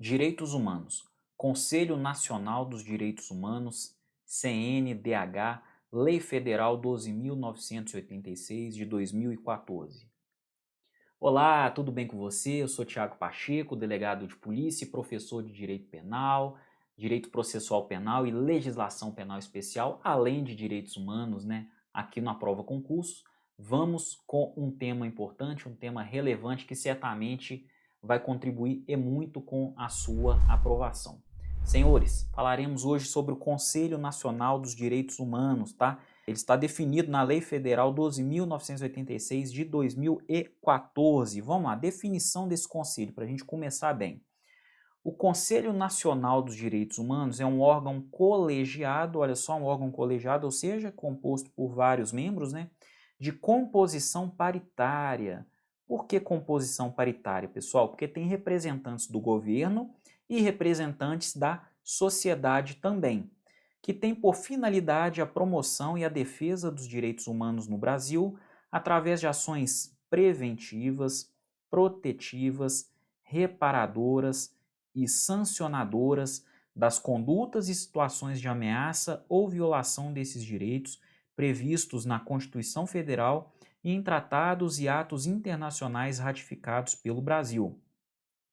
Direitos Humanos. Conselho Nacional dos Direitos Humanos, CNDH, Lei Federal 12.986 de 2014. Olá, tudo bem com você? Eu sou Tiago Pacheco, delegado de polícia e professor de Direito Penal, Direito Processual Penal e Legislação Penal Especial, além de Direitos Humanos, né? Aqui na Prova Concursos. Vamos com um tema importante, um tema relevante que certamente vai contribuir e muito com a sua aprovação. Senhores, falaremos hoje sobre o Conselho Nacional dos Direitos Humanos, tá? Ele está definido na Lei Federal 12.986 de 2014. Vamos lá, definição desse conselho, para a gente começar bem. O Conselho Nacional dos Direitos Humanos é um órgão colegiado, olha só, um órgão colegiado, ou seja, composto por vários membros, né, de composição paritária. Por que composição paritária, pessoal? Porque tem representantes do governo e representantes da sociedade também, que tem por finalidade a promoção e a defesa dos direitos humanos no Brasil através de ações preventivas, protetivas, reparadoras e sancionadoras das condutas e situações de ameaça ou violação desses direitos previstos na Constituição Federal e em tratados e atos internacionais ratificados pelo Brasil.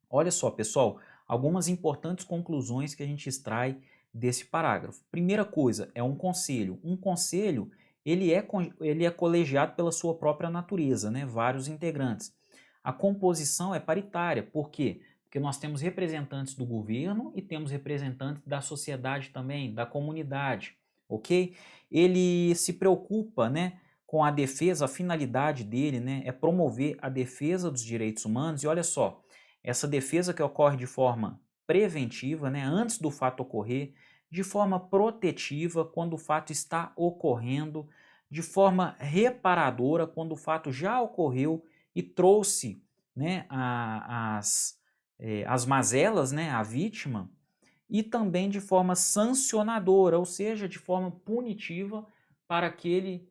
Olha só, pessoal, algumas importantes conclusões que a gente extrai desse parágrafo. Primeira coisa, é um conselho. Um conselho, ele é colegiado pela sua própria natureza, né? Vários integrantes. A composição é paritária. Por quê? Porque nós temos representantes do governo e temos representantes da sociedade também, da comunidade, ok? Ele se preocupa, né, com a defesa, a finalidade dele, né, é promover a defesa dos direitos humanos. E olha só, essa defesa que ocorre de forma preventiva, né, antes do fato ocorrer, de forma protetiva quando o fato está ocorrendo, de forma reparadora quando o fato já ocorreu e trouxe, né, as mazelas, né, à vítima, e também de forma sancionadora, ou seja, de forma punitiva para aquele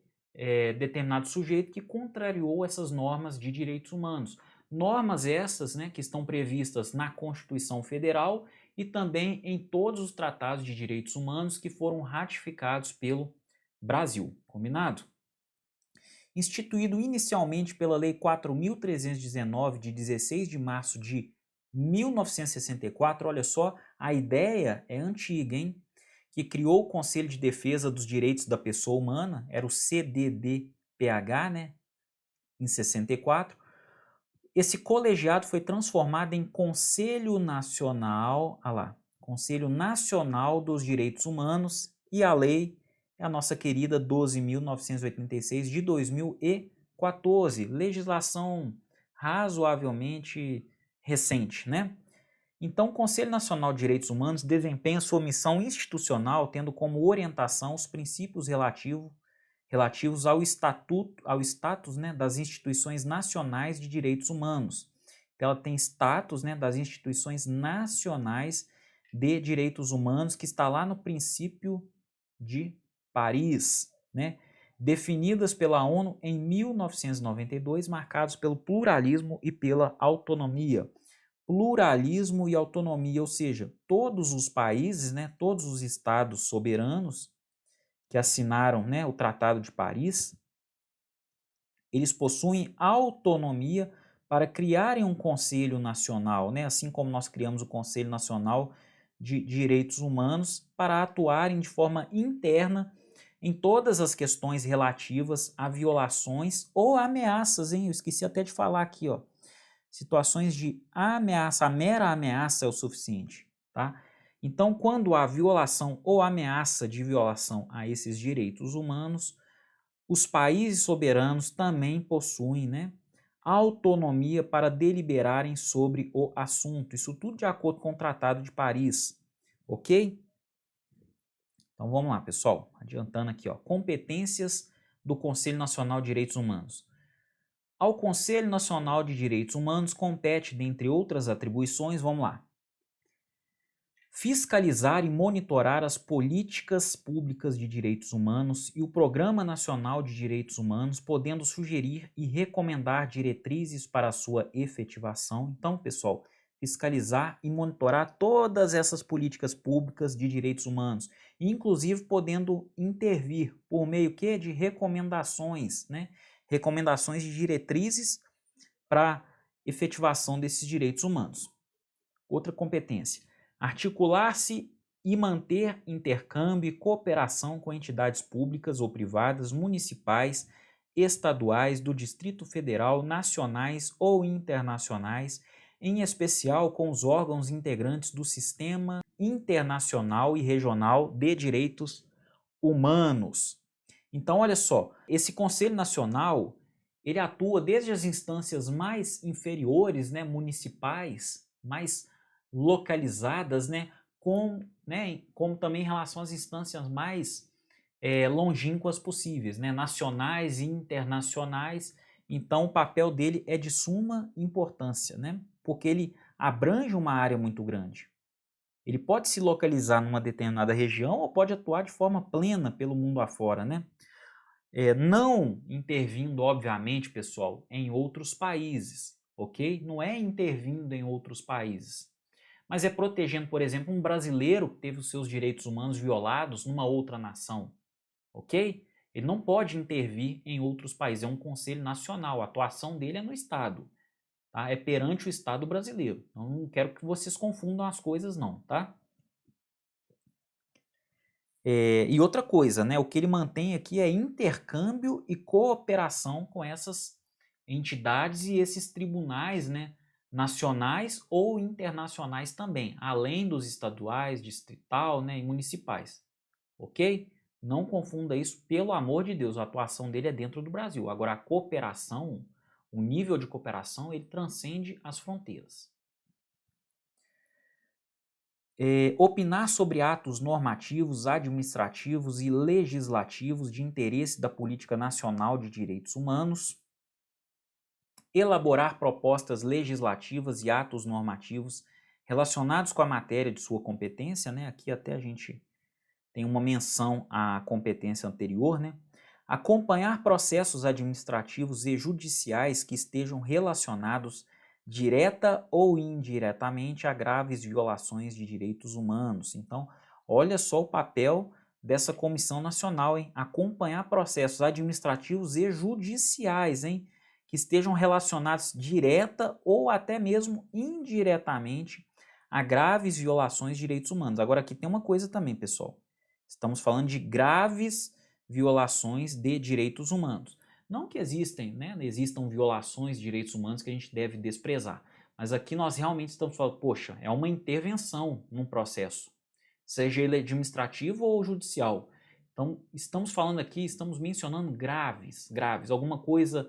determinado sujeito que contrariou essas normas de direitos humanos. Normas essas, né, que estão previstas na Constituição Federal e também em todos os tratados de direitos humanos que foram ratificados pelo Brasil. Combinado? Instituído inicialmente pela Lei 4.319, de 16 de março de 1964, olha só, a ideia é antiga, hein? Que criou o Conselho de Defesa dos Direitos da Pessoa Humana, era o CDDPH, né? Em 64. Esse colegiado foi transformado em Conselho Nacional, Conselho Nacional dos Direitos Humanos, e a lei é a nossa querida 12.986 de 2014, legislação razoavelmente recente, né? Então, o Conselho Nacional de Direitos Humanos desempenha sua missão institucional tendo como orientação os princípios relativos ao status, né, das instituições nacionais de direitos humanos. Então, ela tem status, né, das instituições nacionais de direitos humanos, que está lá no princípio de Paris, né, definidas pela ONU em 1992, marcados pelo pluralismo e pela autonomia. Pluralismo e autonomia, ou seja, todos os países, né, todos os estados soberanos que assinaram, né, o Tratado de Paris, eles possuem autonomia para criarem um Conselho Nacional, né, assim como nós criamos o Conselho Nacional de Direitos Humanos, para atuarem de forma interna em todas as questões relativas a violações ou ameaças, hein? Eu esqueci até de falar aqui, ó. Situações de ameaça, a mera ameaça é o suficiente, tá? Então, quando há violação ou ameaça de violação a esses direitos humanos, os países soberanos também possuem, né, autonomia para deliberarem sobre o assunto. Isso tudo de acordo com o Tratado de Paris, ok? Então vamos lá, pessoal. Adiantando aqui, ó, competências do Conselho Nacional de Direitos Humanos. Ao Conselho Nacional de Direitos Humanos compete, dentre outras atribuições, vamos lá, fiscalizar e monitorar as políticas públicas de direitos humanos e o Programa Nacional de Direitos Humanos, podendo sugerir e recomendar diretrizes para a sua efetivação. Então, pessoal, fiscalizar e monitorar todas essas políticas públicas de direitos humanos, inclusive podendo intervir por meio de recomendações, né? Recomendações de diretrizes para efetivação desses direitos humanos. Outra competência, articular-se e manter intercâmbio e cooperação com entidades públicas ou privadas, municipais, estaduais, do Distrito Federal, nacionais ou internacionais, em especial com os órgãos integrantes do Sistema Internacional e Regional de Direitos Humanos. Então, olha só, esse Conselho Nacional, ele atua desde as instâncias mais inferiores, né, municipais, mais localizadas, né, como também em relação às instâncias mais longínquas possíveis, né, nacionais e internacionais. Então, o papel dele é de suma importância, né, porque ele abrange uma área muito grande. Ele pode se localizar numa determinada região ou pode atuar de forma plena pelo mundo afora, né? Não intervindo, obviamente, pessoal, em outros países, ok? Não é intervindo em outros países, mas é protegendo, por exemplo, um brasileiro que teve os seus direitos humanos violados numa outra nação, ok? Ele não pode intervir em outros países, é um conselho nacional, a atuação dele é no Estado, tá? É perante o Estado brasileiro. Então, não quero que vocês confundam as coisas não, tá? E outra coisa, né, o que ele mantém aqui é intercâmbio e cooperação com essas entidades e esses tribunais, né, nacionais ou internacionais também, além dos estaduais, distrital, né, e municipais, ok? Não confunda isso, pelo amor de Deus, a atuação dele é dentro do Brasil. Agora, a cooperação, o nível de cooperação, ele transcende as fronteiras. Opinar sobre atos normativos, administrativos e legislativos de interesse da política nacional de direitos humanos, elaborar propostas legislativas e atos normativos relacionados com a matéria de sua competência, né? Aqui até a gente tem uma menção à competência anterior, né? Acompanhar processos administrativos e judiciais que estejam relacionados direta ou indiretamente a graves violações de direitos humanos. Então, olha só o papel dessa Comissão Nacional, hein? Acompanhar processos administrativos e judiciais, hein? Que estejam relacionados direta ou até mesmo indiretamente a graves violações de direitos humanos. Agora, aqui tem uma coisa também, pessoal. Estamos falando de graves violações de direitos humanos. Não que existam violações de direitos humanos que a gente deve desprezar, mas aqui nós realmente estamos falando, poxa, é uma intervenção num processo, seja ele administrativo ou judicial. Então, estamos falando aqui, estamos mencionando graves, alguma coisa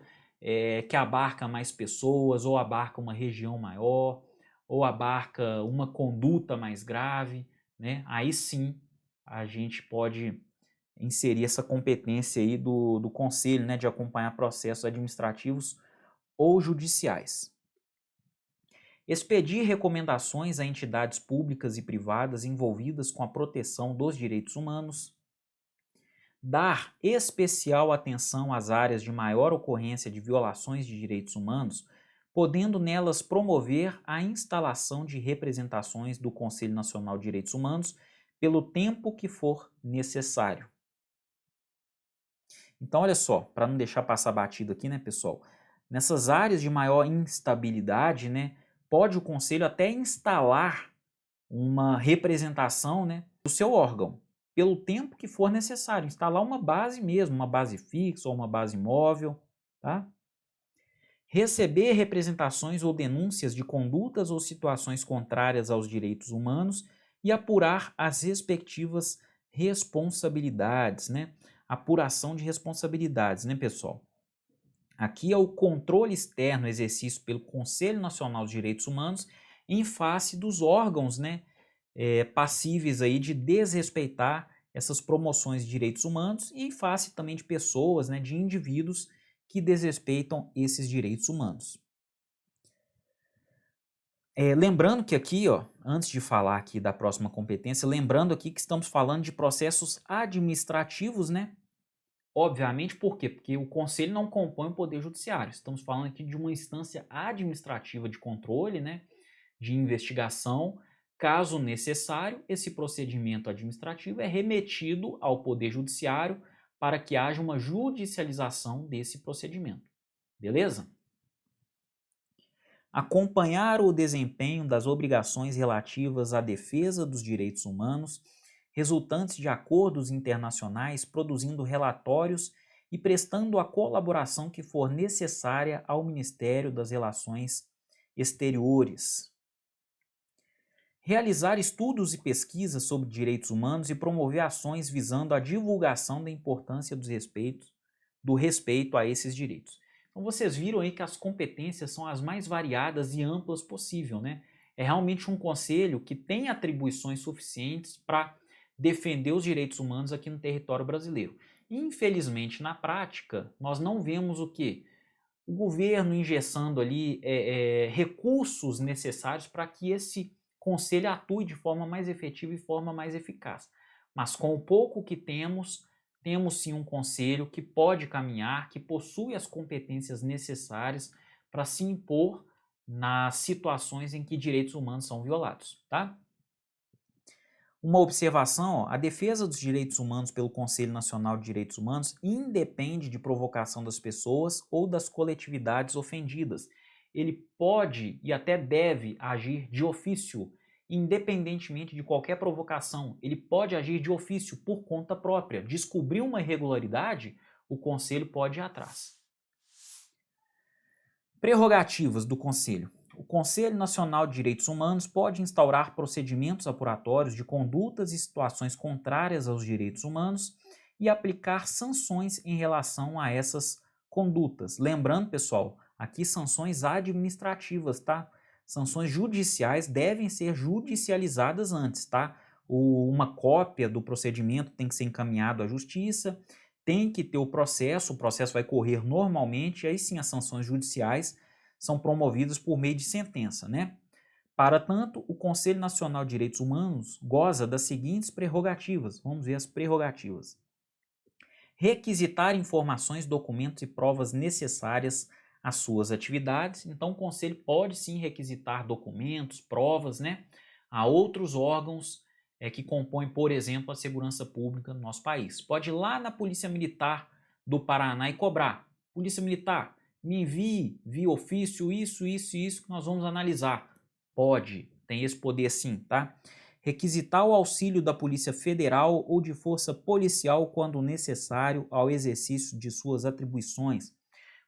que abarca mais pessoas, ou abarca uma região maior, ou abarca uma conduta mais grave, né? Aí sim a gente pode inserir essa competência aí do conselho, né, de acompanhar processos administrativos ou judiciais. Expedir recomendações a entidades públicas e privadas envolvidas com a proteção dos direitos humanos. Dar especial atenção às áreas de maior ocorrência de violações de direitos humanos, podendo nelas promover a instalação de representações do Conselho Nacional de Direitos Humanos pelo tempo que for necessário. Então, olha só, para não deixar passar batido aqui, né, pessoal? Nessas áreas de maior instabilidade, né, pode o conselho até instalar uma representação, né, do seu órgão, pelo tempo que for necessário, instalar uma base mesmo, uma base fixa ou uma base móvel, tá? Receber representações ou denúncias de condutas ou situações contrárias aos direitos humanos e apurar as respectivas responsabilidades, né? Apuração de responsabilidades, né, pessoal? Aqui é o controle externo exercido pelo Conselho Nacional de Direitos Humanos em face dos órgãos, né, passíveis aí de desrespeitar essas promoções de direitos humanos e em face também de pessoas, né, de indivíduos que desrespeitam esses direitos humanos. Lembrando que aqui, ó, antes de falar aqui da próxima competência, lembrando aqui que estamos falando de processos administrativos, né? Obviamente, por quê? Porque o Conselho não compõe o Poder Judiciário. Estamos falando aqui de uma instância administrativa de controle, né? de investigação. Caso necessário, esse procedimento administrativo é remetido ao Poder Judiciário para que haja uma judicialização desse procedimento. Beleza? Acompanhar o desempenho das obrigações relativas à defesa dos direitos humanos, resultantes de acordos internacionais, produzindo relatórios e prestando a colaboração que for necessária ao Ministério das Relações Exteriores. Realizar estudos e pesquisas sobre direitos humanos e promover ações visando a divulgação da importância do respeito a esses direitos. Então vocês viram aí que as competências são as mais variadas e amplas possível, né? É realmente um conselho que tem atribuições suficientes para defender os direitos humanos aqui no território brasileiro. Infelizmente, na prática, nós não vemos o quê? O governo engessando ali recursos necessários para que esse conselho atue de forma mais efetiva e forma mais eficaz. Mas com o pouco que temos sim um conselho que pode caminhar, que possui as competências necessárias para se impor nas situações em que direitos humanos são violados, tá? Uma observação, a defesa dos direitos humanos pelo Conselho Nacional de Direitos Humanos independe de provocação das pessoas ou das coletividades ofendidas. Ele pode e até deve agir de ofício, independentemente de qualquer provocação. Ele pode agir de ofício por conta própria. Descobrir uma irregularidade, o Conselho pode ir atrás. Prerrogativas do Conselho. O Conselho Nacional de Direitos Humanos pode instaurar procedimentos apuratórios de condutas e situações contrárias aos direitos humanos e aplicar sanções em relação a essas condutas. Lembrando, pessoal, aqui sanções administrativas, tá? Sanções judiciais devem ser judicializadas antes, tá? Uma cópia do procedimento tem que ser encaminhado à justiça, tem que ter o processo vai correr normalmente, e aí sim as sanções judiciais são promovidas por meio de sentença, né? Para tanto, o Conselho Nacional de Direitos Humanos goza das seguintes prerrogativas. Vamos ver as prerrogativas. Requisitar informações, documentos e provas necessárias às suas atividades. Então, o Conselho pode sim requisitar documentos, provas, né, a outros órgãos que compõem, por exemplo, a segurança pública no nosso país. Pode ir lá na Polícia Militar do Paraná e cobrar. Polícia Militar, me envie via ofício isso que nós vamos analisar. Pode, tem esse poder sim, tá? Requisitar o auxílio da Polícia Federal ou de força policial quando necessário ao exercício de suas atribuições.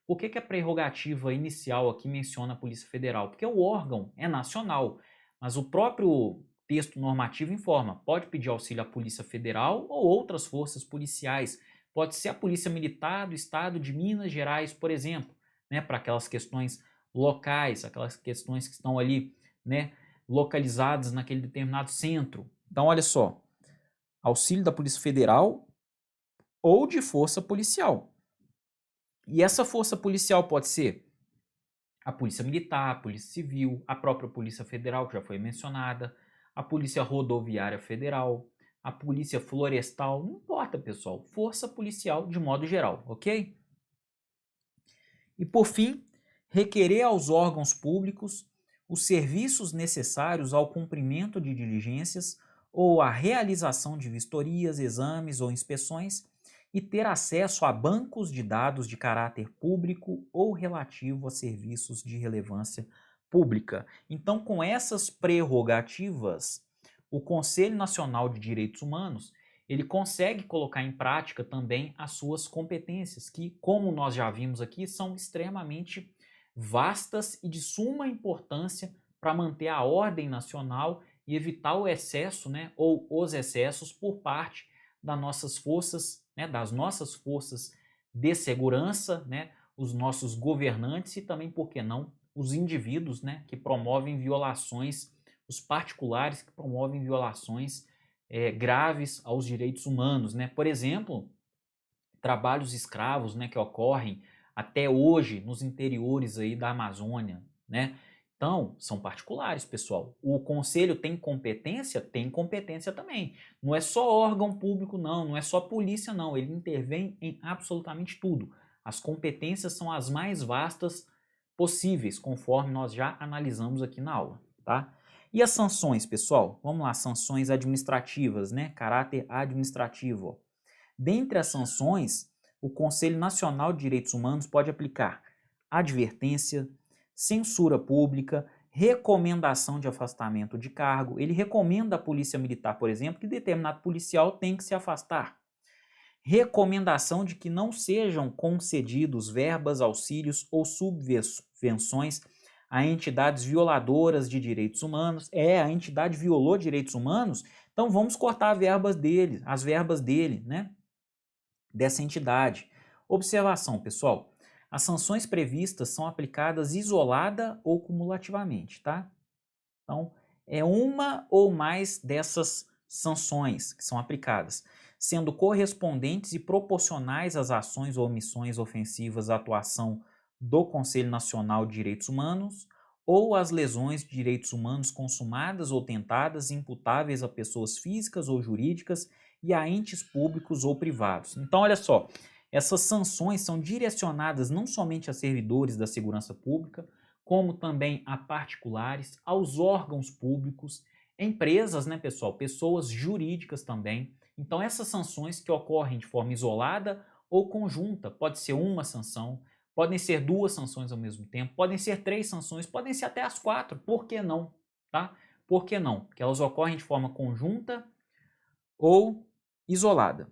Por que a prerrogativa inicial aqui menciona a Polícia Federal? Porque o órgão é nacional, mas o próprio texto normativo informa, pode pedir auxílio à Polícia Federal ou outras forças policiais. Pode ser a Polícia Militar do Estado de Minas Gerais, por exemplo, né, para aquelas questões locais, aquelas questões que estão ali, né, localizadas naquele determinado centro. Então, olha só, auxílio da Polícia Federal ou de força policial. E essa força policial pode ser a Polícia Militar, a Polícia Civil, a própria Polícia Federal, que já foi mencionada, a Polícia Rodoviária Federal, a Polícia Florestal, não importa, pessoal, força policial de modo geral, ok? E por fim, requerer aos órgãos públicos os serviços necessários ao cumprimento de diligências ou à realização de vistorias, exames ou inspeções e ter acesso a bancos de dados de caráter público ou relativo a serviços de relevância pública. Então, com essas prerrogativas, o Conselho Nacional de Direitos Humanos ele consegue colocar em prática também as suas competências, que, como nós já vimos aqui, são extremamente vastas e de suma importância para manter a ordem nacional e evitar o excesso, né, ou os excessos por parte das nossas forças, né, de segurança, né, os nossos governantes e também, por que não, os indivíduos, né, que promovem violações, os particulares que promovem violações graves aos direitos humanos, né? Por exemplo, trabalhos escravos, né, que ocorrem até hoje nos interiores aí da Amazônia, né? Então, são particulares, pessoal. O conselho tem competência? Tem competência também. Não é só órgão público, não. Não é só polícia, não. Ele intervém em absolutamente tudo. As competências são as mais vastas possíveis, conforme nós já analisamos aqui na aula. tá? E as sanções, pessoal? Vamos lá, sanções administrativas, né? Caráter administrativo. Ó. Dentre as sanções, o Conselho Nacional de Direitos Humanos pode aplicar advertência, censura pública, recomendação de afastamento de cargo. Ele recomenda à Polícia Militar, por exemplo, que determinado policial tem que se afastar. Recomendação de que não sejam concedidos verbas, auxílios ou subvenções a entidades violadoras de direitos humanos. A entidade violou direitos humanos, então vamos cortar as verbas dele, né? Dessa entidade. Observação, pessoal. As sanções previstas são aplicadas isolada ou cumulativamente, tá? Então, é uma ou mais dessas sanções que são aplicadas, sendo correspondentes e proporcionais às ações ou omissões ofensivas à atuação do Conselho Nacional de Direitos Humanos ou às lesões de direitos humanos consumadas ou tentadas imputáveis a pessoas físicas ou jurídicas e a entes públicos ou privados. Então, olha só, essas sanções são direcionadas não somente a servidores da segurança pública, como também a particulares, aos órgãos públicos, empresas, né, pessoal? Pessoas jurídicas também. Então, essas sanções que ocorrem de forma isolada ou conjunta, pode ser uma sanção, podem ser duas sanções ao mesmo tempo, podem ser 3 sanções, podem ser até as 4, por que não? Tá? Por que não? Porque elas ocorrem de forma conjunta ou isolada.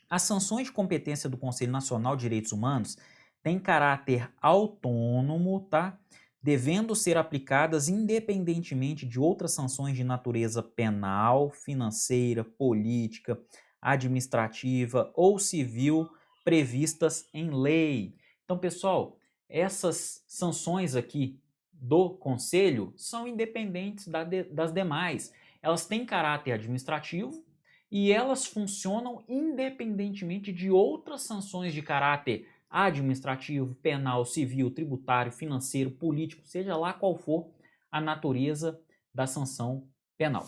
As sanções de competência do Conselho Nacional de Direitos Humanos têm caráter autônomo, tá? Devendo ser aplicadas independentemente de outras sanções de natureza penal, financeira, política, administrativa ou civil previstas em lei. Então, pessoal, essas sanções aqui do Conselho são independentes das demais. Elas têm caráter administrativo, e elas funcionam independentemente de outras sanções de caráter administrativo, penal, civil, tributário, financeiro, político, seja lá qual for a natureza da sanção penal.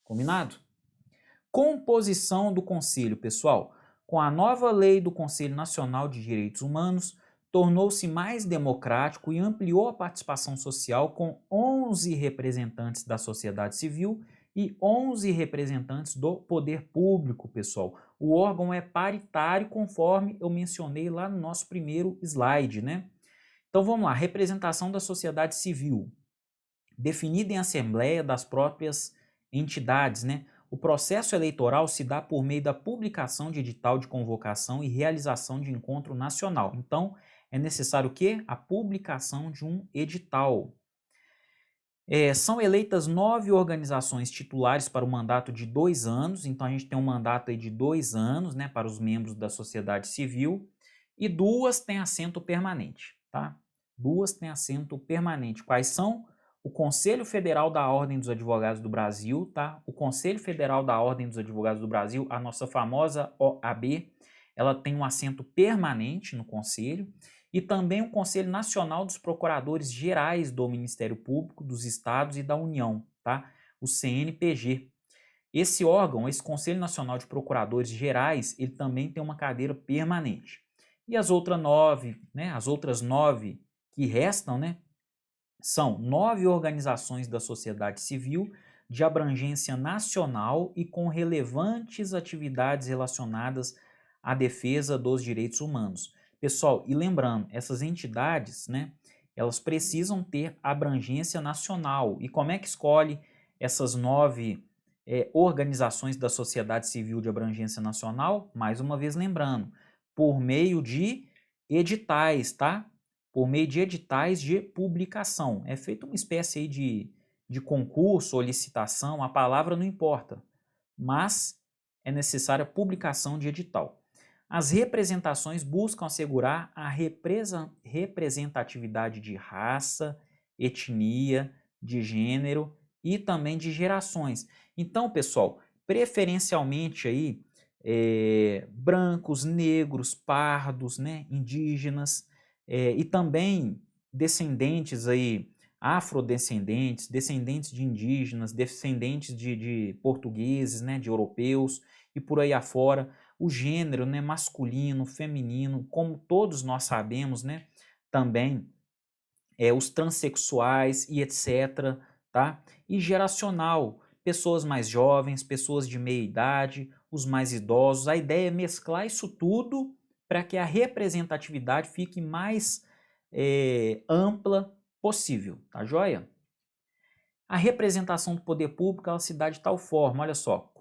Combinado? Composição do Conselho, pessoal. Com a nova lei do Conselho Nacional de Direitos Humanos, tornou-se mais democrático e ampliou a participação social com 11 representantes da sociedade civil e 11 representantes do poder público, pessoal. O órgão é paritário, conforme eu mencionei lá no nosso primeiro slide, né? Então vamos lá, representação da sociedade civil, definida em assembleia das próprias entidades, né? O processo eleitoral se dá por meio da publicação de edital de convocação e realização de encontro nacional. Então, é necessário o quê? A publicação de um edital. São eleitas 9 organizações titulares para o mandato de 2 anos, então a gente tem um mandato aí de 2 anos, né, para os membros da sociedade civil, e 2 têm assento permanente, tá? 2 têm assento permanente. Quais são? O Conselho Federal da Ordem dos Advogados do Brasil, tá? O Conselho Federal da Ordem dos Advogados do Brasil, a nossa famosa OAB, ela tem um assento permanente no Conselho, e também o Conselho Nacional dos Procuradores Gerais do Ministério Público dos Estados e da União, tá? O CNPG. Esse órgão, esse Conselho Nacional de Procuradores Gerais, ele também tem uma cadeira permanente. E as outras 9, né, as outras 9 que restam, né, são 9 organizações da sociedade civil de abrangência nacional e com relevantes atividades relacionadas à defesa dos direitos humanos. Pessoal, e lembrando, essas entidades, né, elas precisam ter abrangência nacional. E como é que escolhe essas 9 organizações da sociedade civil de abrangência nacional? Mais uma vez lembrando, por meio de editais, tá? Por meio de editais de publicação. É feita uma espécie aí de concurso ou licitação, a palavra não importa, mas é necessária a publicação de edital. As representações buscam assegurar a representatividade de raça, etnia, de gênero e também de gerações. Então, pessoal, preferencialmente aí brancos, negros, pardos, né, indígenas e também descendentes aí afrodescendentes, descendentes de indígenas, descendentes de portugueses, né, de europeus e por aí afora. O gênero, né, masculino, feminino, como todos nós sabemos, né, também os transexuais e etc. tá? E geracional, pessoas mais jovens, pessoas de meia idade, os mais idosos. A ideia é mesclar isso tudo para que a representatividade fique mais ampla possível, tá joia? A representação do poder público ela se dá de tal forma, olha só,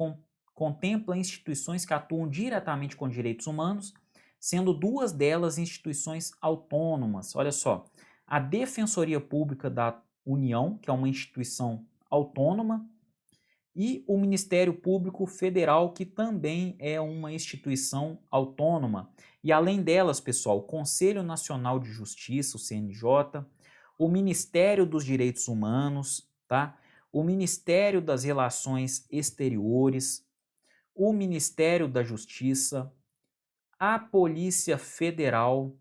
contempla instituições que atuam diretamente com direitos humanos, sendo duas delas instituições autônomas. Olha só, a Defensoria Pública da União, que é uma instituição autônoma, e o Ministério Público Federal, que também é uma instituição autônoma. E além delas, pessoal, o Conselho Nacional de Justiça, o CNJ, o Ministério dos Direitos Humanos, tá? O Ministério das Relações Exteriores, o Ministério da Justiça, a Polícia Federal,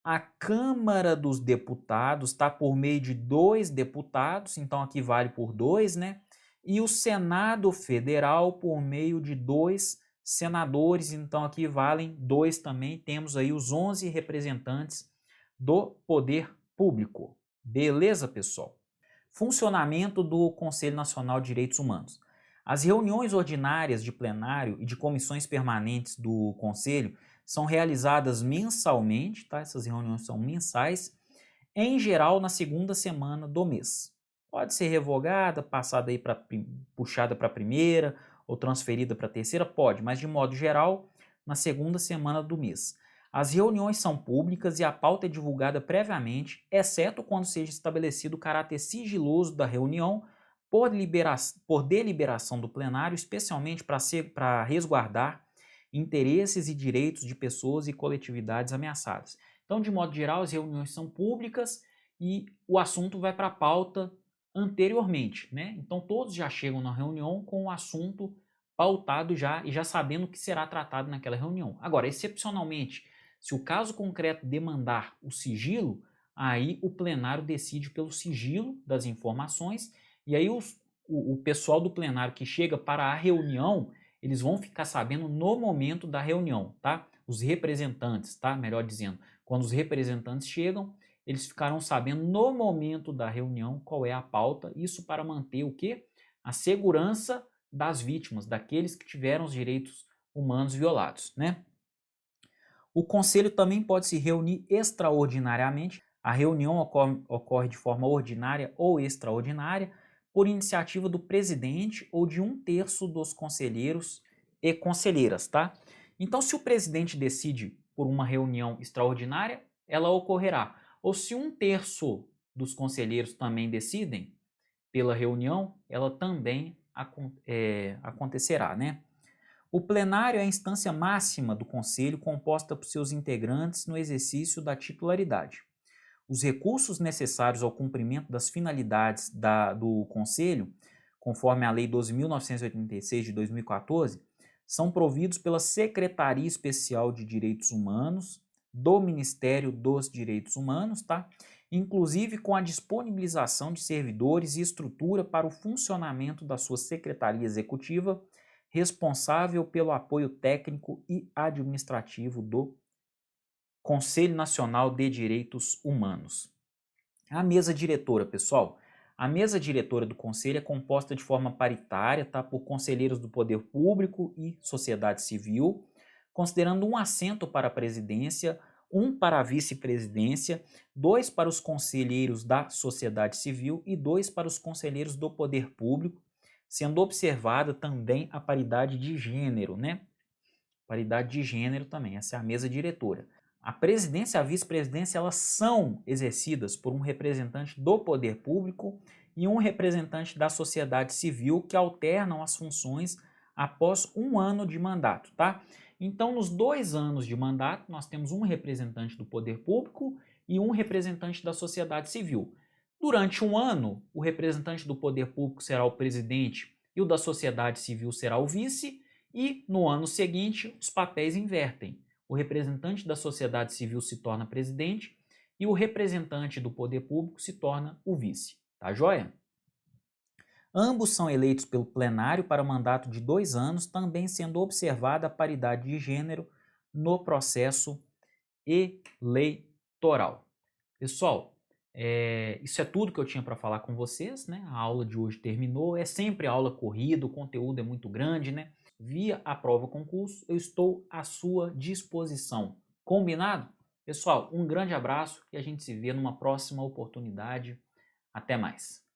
a Câmara dos Deputados, tá? Por meio de 2 deputados, então aqui vale por 2, né? E o Senado Federal por meio de 2 senadores, então aqui valem 2 também. Temos aí os 11 representantes do poder público. Beleza, pessoal? Funcionamento do Conselho Nacional de Direitos Humanos. As reuniões ordinárias de plenário e de comissões permanentes do Conselho são realizadas mensalmente, tá? Essas reuniões são mensais, em geral na segunda semana do mês. Pode ser revogada, passada aí puxada para a primeira ou transferida para a terceira, pode, mas de modo geral, na segunda semana do mês. As reuniões são públicas e a pauta é divulgada previamente, exceto quando seja estabelecido o caráter sigiloso da reunião por deliberação do plenário, especialmente para resguardar interesses e direitos de pessoas e coletividades ameaçadas. Então, de modo geral, as reuniões são públicas e o assunto vai para a pauta anteriormente, né? Então, todos já chegam na reunião com o assunto pautado já e já sabendo o que será tratado naquela reunião. Agora, excepcionalmente, se o caso concreto demandar o sigilo, aí o plenário decide pelo sigilo das informações e aí o pessoal do plenário que chega para a reunião, eles vão ficar sabendo no momento da reunião, tá? Os representantes, tá? Melhor dizendo, quando os representantes chegam, eles ficarão sabendo no momento da reunião qual é a pauta, isso para manter o quê? A segurança das vítimas, daqueles que tiveram os direitos humanos violados, né? O conselho também pode se reunir extraordinariamente. A reunião ocorre de forma ordinária ou extraordinária por iniciativa do presidente ou de 1/3 dos conselheiros e conselheiras, tá? Então, se o presidente decide por uma reunião extraordinária, ela ocorrerá. Ou se 1/3 dos conselheiros também decidem pela reunião, ela também acontecerá, né? O plenário é a instância máxima do Conselho, composta por seus integrantes no exercício da titularidade. Os recursos necessários ao cumprimento das finalidades do Conselho, conforme a Lei 12.986 de 2014, são providos pela Secretaria Especial de Direitos Humanos do Ministério dos Direitos Humanos, tá? Inclusive com a disponibilização de servidores e estrutura para o funcionamento da sua Secretaria Executiva, responsável pelo apoio técnico e administrativo do Conselho Nacional de Direitos Humanos. A mesa diretora, pessoal. A mesa diretora do Conselho é composta de forma paritária, tá, por conselheiros do poder público e sociedade civil, considerando um assento para a presidência, um para a vice-presidência, 2 para os conselheiros da sociedade civil e 2 para os conselheiros do poder público, sendo observada também a paridade de gênero, né? Paridade de gênero também, essa é a mesa diretora. A presidência e a vice-presidência, elas são exercidas por um representante do poder público e um representante da sociedade civil que alternam as funções após 1 ano de mandato, tá? Então, nos 2 anos de mandato, nós temos um representante do poder público e um representante da sociedade civil. Durante 1 ano, o representante do poder público será o presidente e o da sociedade civil será o vice, e no ano seguinte os papéis invertem. O representante da sociedade civil se torna presidente e o representante do poder público se torna o vice. Tá joia? Ambos são eleitos pelo plenário para mandato de 2 anos, também sendo observada a paridade de gênero no processo eleitoral. Pessoal, Isso é tudo que eu tinha para falar com vocês, né? A aula de hoje terminou. É sempre aula corrida, o conteúdo é muito grande, né? Via a prova concurso, eu estou à sua disposição. Combinado? Pessoal, um grande abraço e a gente se vê numa próxima oportunidade. Até mais.